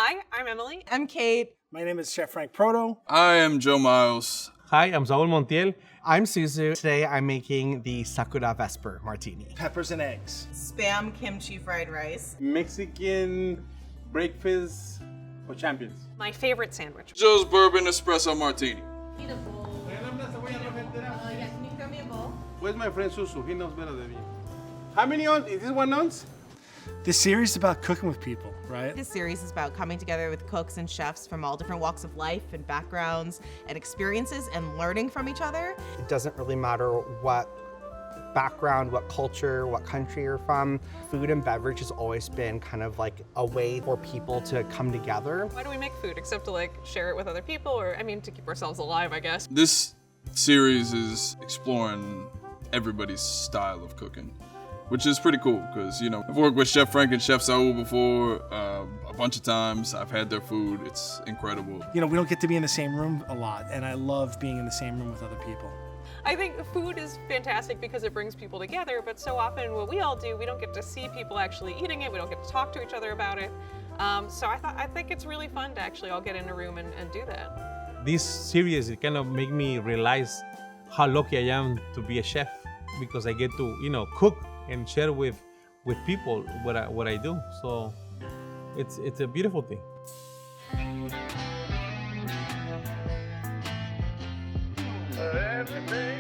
Hi, I'm Emily. I'm Kate. My name is Chef Frank Proto. I am Joe Miles. Hi, I'm Saúl Montiel. I'm Suzu. Today I'm making the Sakura Vesper Martini. Peppers and eggs. Spam kimchi fried rice. Mexican breakfast for champions. My favorite sandwich. Joe's Bourbon Espresso Martini. Need a bowl. Yeah, can you throw me a bowl? Where's my friend Suzu? He knows better than me. How many ounce? Is this 1 ounce? This series is about cooking with people, right? This series is about coming together with cooks and chefs from all different walks of life and backgrounds and experiences and learning from each other. It doesn't really matter what background, what culture, what country you're from. Food and beverage has always been kind of like a way for people to come together. Why do we make food except to like share it with other people or to keep ourselves alive, I guess. This series is exploring everybody's style of cooking, which is pretty cool because, I've worked with Chef Frank and Chef Saúl before a bunch of times. I've had their food. It's incredible. We don't get to be in the same room a lot, and I love being in the same room with other people. I think the food is fantastic because it brings people together, but so often what we all do, we don't get to see people actually eating it. We don't get to talk to each other about it. So I think it's really fun to actually all get in a room and do that. This series, it kind of make me realize how lucky I am to be a chef because I get to, cook and share with people what I do. So it's a beautiful thing. Everything